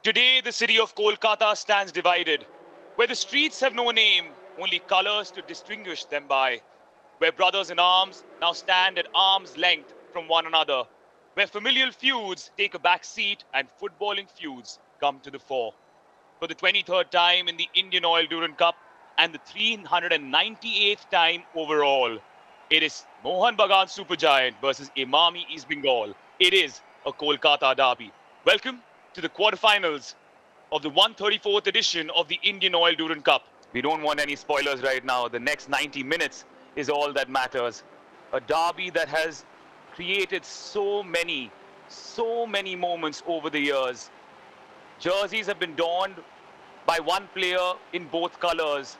Today, the city of Kolkata stands divided, where the streets have no name, only colors to distinguish them by, where brothers in arms now stand at arm's length from one another, where familial feuds take a back seat and footballing feuds come to the fore. For the 23rd time in the Indian Oil Durand Cup and the 398th time overall, it is Mohun Bagan Supergiant versus Emami East Bengal. It is a Kolkata derby. Welcome to the quarterfinals of the 134th edition of the Indian Oil Durand Cup. We don't want any spoilers right now. The next 90 minutes is all that matters. A derby that has created so many moments over the years. Jerseys have been donned by one player in both colors.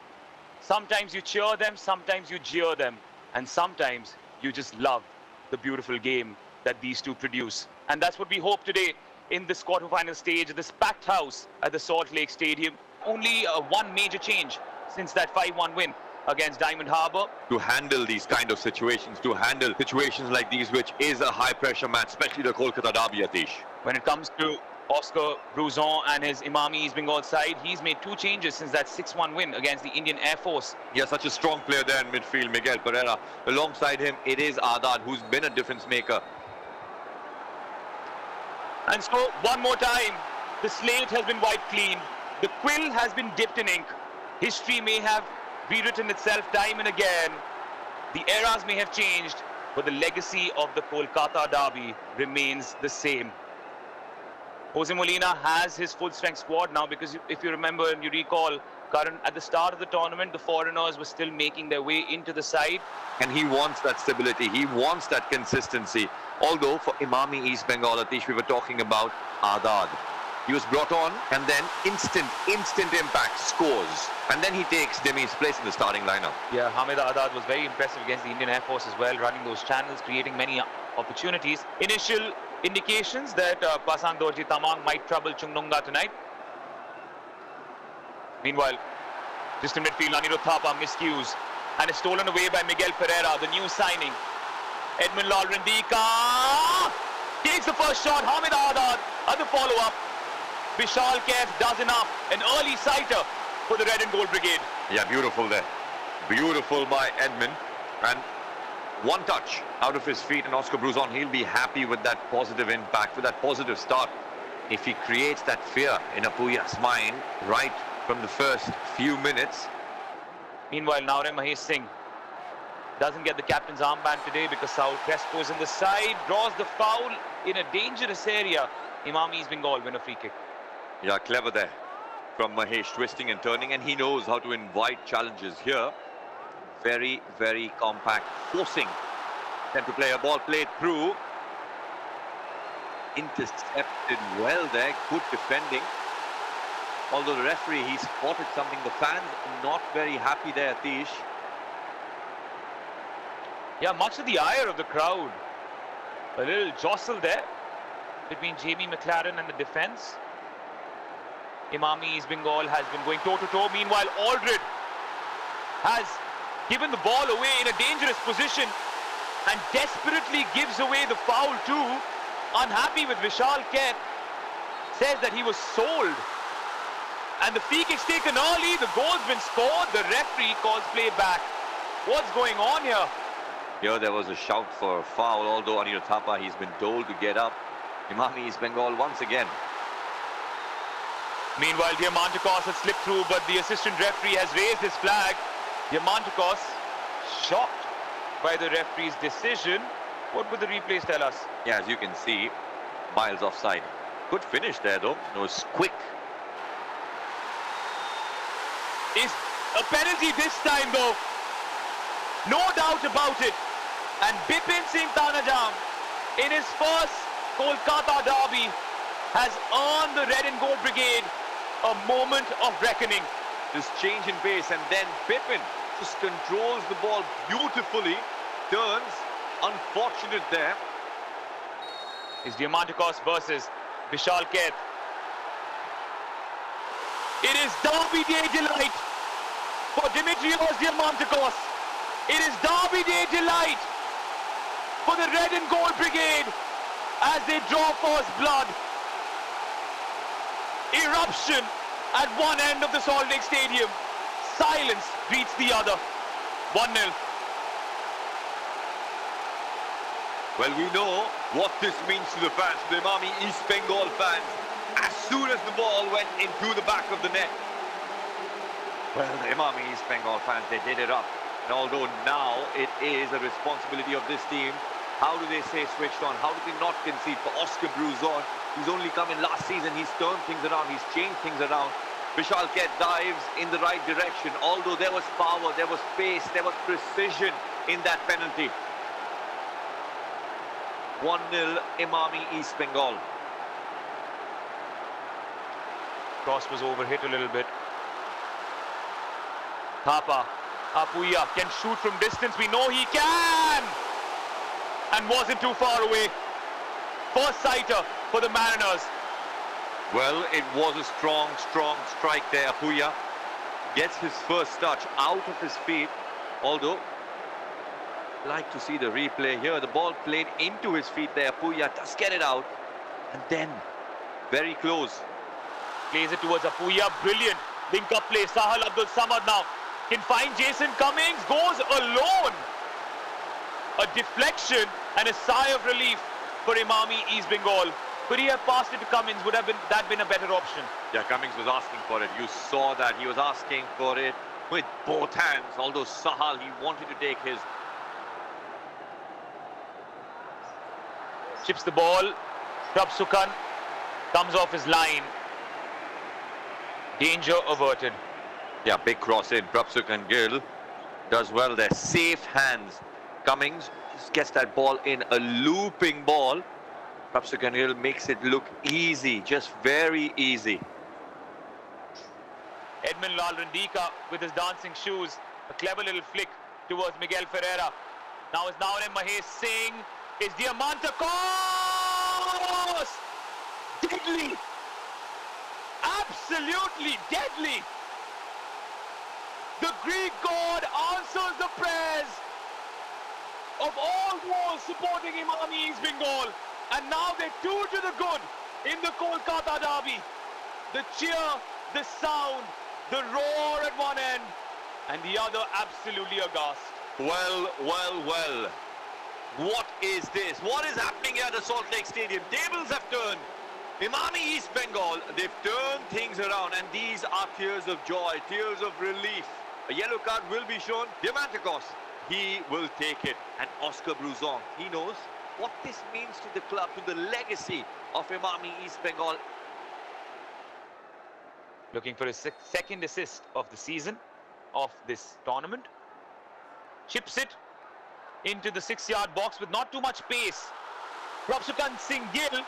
Sometimes you cheer them, sometimes you jeer them, and sometimes you just love the beautiful game that these two produce. And that's what we hope today in this quarterfinal stage, this packed house at the Salt Lake Stadium. Only one major change since that 5-1 win against Diamond Harbour. To handle these kind of situations, to handle situations like these, which is a high-pressure match, especially the Kolkata derby, Atish. When it comes to Oscar Bruzon and his Emami East Bengal side, he's made two changes since that 6-1 win against the Indian Air Force. Yeah, such a strong player there in midfield, Miguel Pereira. Alongside him, it is Adad, who's been a difference maker. And so, one more time, the slate has been wiped clean. The quill has been dipped in ink. History may have rewritten itself time and again. The eras may have changed, but the legacy of the Kolkata derby remains the same. Jose Molina has his full-strength squad now, because if you remember and you recall, Karan, at the start of the tournament, the foreigners were still making their way into the side. And he wants that stability. He wants that consistency. Although for Emami East Bengal, Atish, we were talking about Adad. He was brought on and then instant impact, scores. And then he takes Demi's place in the starting lineup. Yeah, Hamid Adad was very impressive against the Indian Air Force as well, running those channels, creating many opportunities. Initial indications that Pasang Dorji Tamang might trouble Chungnunga tonight. Meanwhile, just in midfield, Anirudh Thapa miscues and is stolen away by Miguel Pereira, the new signing. Edmund Lal Rindika takes the first shot. Hamid Adad at the follow-up. Vishal Kaif does enough. An early sighter for the Red and Gold Brigade. Yeah, beautiful there. Beautiful by Edmund. And one touch out of his feet, and Oscar Bruzon, he'll be happy with that positive impact, with that positive start. If he creates that fear in Apuya's mind right from the first few minutes. Meanwhile, Naurem Mahesh Singh doesn't get the captain's armband today because Saul Crespo is in the side, draws the foul in a dangerous area. Emami East Bengal win a free kick. Yeah, clever there from Mahesh, twisting and turning, and he knows how to invite challenges here. Very, very compact, forcing them to play a ball played through. Intercepted well there, good defending. Although the referee, he spotted something. The fans are not very happy there, Atish. Yeah, much to the ire of the crowd. A little jostle there between Jamie McLaren and the defense. Emami East Bengal has been going toe-to-toe. Meanwhile, Aldred has given the ball away in a dangerous position and desperately gives away the foul too. Unhappy with Vishal Kaif. Says that he was sold. And the free kick's taken early. The goal's been scored. The referee calls play back. What's going on here? Here there was a shout for a foul, although Anirudh Thapa, he's been told to get up. Emami East Bengal once again. Meanwhile, Diamantakos has slipped through, but the assistant referee has raised his flag. Diamantakos shocked by the referee's decision. What would the replays tell us? Yeah, as you can see, miles offside. Good finish there though. It was quick. Is a penalty this time though. No doubt about it. And Bipin Singh Tanajam, in his first Kolkata derby, has earned the Red and Gold Brigade a moment of reckoning. This change in pace, and then Bipin just controls the ball beautifully. Turns. Unfortunate there. It's Diamantakos versus Vishal Kaif. It is Derby Day delight for Dimitrios Diamantakos. It is Derby Day delight for the Red and Gold Brigade as they draw first blood. Eruption at one end of the Salt Lake Stadium. Silence greets the other. 1-0. Well, we know what this means to the fans, the Emami East Bengal fans. As soon as the ball went into the back of the net, well, the Emami East Bengal fans, they did it up. And although now it is a responsibility of this team, how do they stay switched on? How do they not concede for Oscar Bruzon? He's only come in last season. He's turned things around. He's changed things around. Vishal Ket dives in the right direction. Although there was power, there was pace, there was precision in that penalty. 1-0 Emami East Bengal. Cross was overhit a little bit. Thapa, Apuya can shoot from distance. We know he can! And wasn't too far away. First sighter for the Mariners. Well, it was a strong strike there. Apuya gets his first touch out of his feet. Although, like to see the replay here. The ball played into his feet there. Apuya does get it out. And then, very close. Plays it towards Apuya. Brilliant. Link up play. Sahal Abdul Samad now can find Jason Cummings. Goes alone. A deflection and a sigh of relief for Emami East Bengal. Could he have passed it to Cummings? Would have that been a better option? Yeah, Cummings was asking for it. You saw that. He was asking for it with both hands. Although Sahal, he wanted to take his. Chips the ball. Prabsukhan comes off his line. Danger averted. Yeah, big cross in. Prabsukhan Gill does well there. Safe hands. Cummings just gets that ball in. A looping ball. Prabsukhan Gill makes it look easy. Just very easy. Edmund Lal Randika with his dancing shoes. A clever little flick towards Miguel Ferreira. Now it's Naonem Mahesh Singh. Is Diamantacos! Deadly! Absolutely deadly! The Greek god answers the prayers of all those supporting Emami East Bengal. And now they're 2 to the good in the Kolkata derby. The cheer, the sound, the roar at one end, and the other absolutely aghast. Well. What is this? What is happening here at the Salt Lake Stadium? Tables have turned. Emami East Bengal, they've turned things around, and these are tears of joy, tears of relief. A yellow card will be shown. Diamantacos, he will take it. And Oscar Bruzon, he knows what this means to the club, to the legacy of Emami East Bengal. Looking for his second assist of the season, of this tournament. Chips it into the 6-yard box with not too much pace. Prabsukhan Singh Gill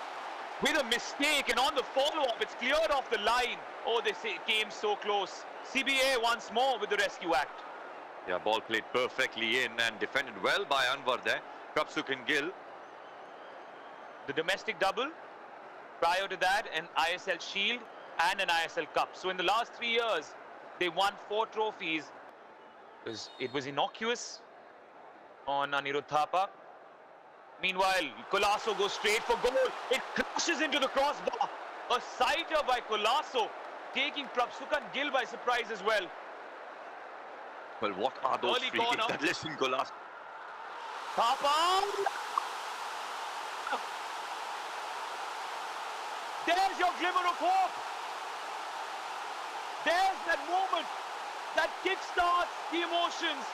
with a mistake, and on the follow-up, it's cleared off the line. Oh, they say it came so close. CBA once more with the rescue act. Yeah, ball played perfectly in and defended well by Anwar there. Prabsukhan Gill. The domestic double, prior to that, an ISL Shield and an ISL Cup. So in the last 3 years, they won 4 trophies. It was innocuous on Anirudh Thapa. Meanwhile, Colasso goes straight for goal. It crashes into the crossbar. A sighter by Colasso, taking Prabsukhan Gill by surprise as well. Well, what are those Early free kicks corner. that listen Colasso? Thapa! There's your glimmer of hope. There's that moment that kickstarts the emotions.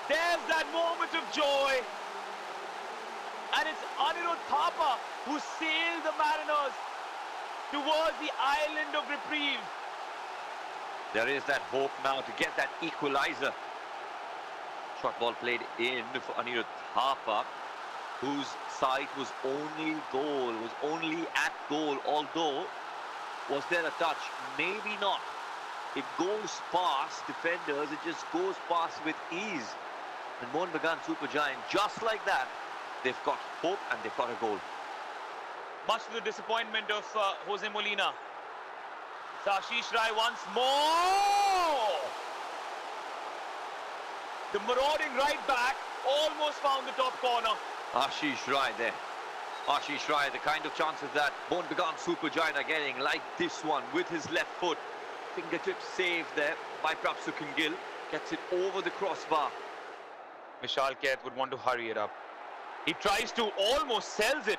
There's that moment of joy. And it's Anirudh Thapa who sailed the Mariners towards the island of reprieve. There is that hope now to get that equalizer. Shot ball played in for Anirudh Thapa, whose sight was only goal, was only at goal. Although, was there a touch? Maybe not. It goes past defenders, it just goes past with ease. And Mohun Bagan Supergiant, just like that, they've got hope and they've got a goal. Much to the disappointment of Jose Molina. Ashish Rai once more. The marauding right back almost found the top corner. Ashish Rai there. Ashish Rai, the kind of chances that Mohun Bagan supergiant are getting, like this one with his left foot. Fingertip save there by Prapsukhan Gill. Gets it over the crossbar. Vishal Kaith would want to hurry it up. He tries to, almost sells it.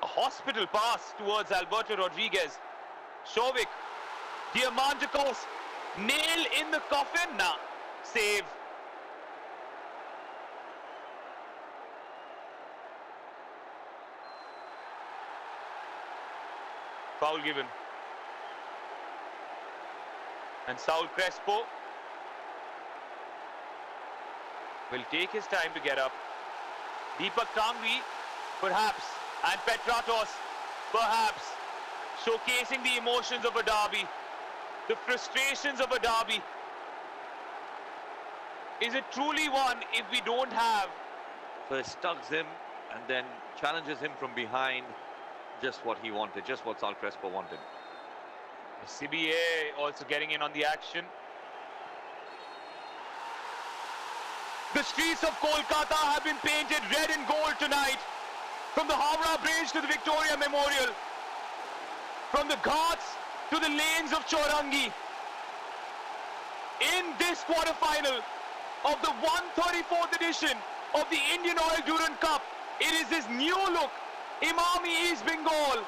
A hospital pass towards Alberto Rodriguez. Shovik, Diamantakos, nail in the coffin. Nah, save. Foul given. And Saul Crespo will take his time to get up. Deepak Tangvi, perhaps, and Petratos, perhaps, showcasing the emotions of a derby, the frustrations of a derby. Is it truly one if we don't have? First tugs him and then challenges him from behind. Just what he wanted, just what Saul Crespo wanted. CBA also getting in on the action. The streets of Kolkata have been painted red and gold tonight. From the Howrah Bridge to the Victoria Memorial. From the Ghats to the lanes of Chaurangi. In this quarter-final of the 134th edition of the Indian Oil Durand Cup, it is this new look, Emami East Bengal,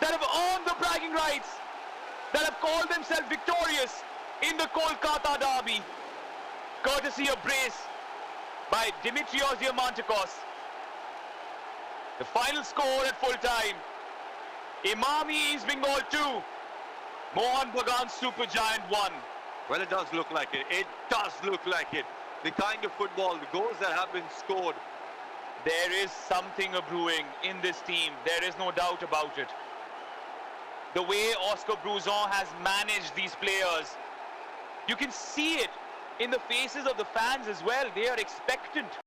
that have earned the bragging rights, that have called themselves victorious in the Kolkata derby. Courtesy of brace by Dimitrios Diamantakos. The final score at full time, Emami East Bengal 2, Mohun Bagan Supergiant 1. Well, it does look like it. It does look like it. The kind of football, the goals that have been scored. There is something brewing in this team. There is no doubt about it. The way Oscar Bruzon has managed these players, you can see it in the faces of the fans as well. They are expectant.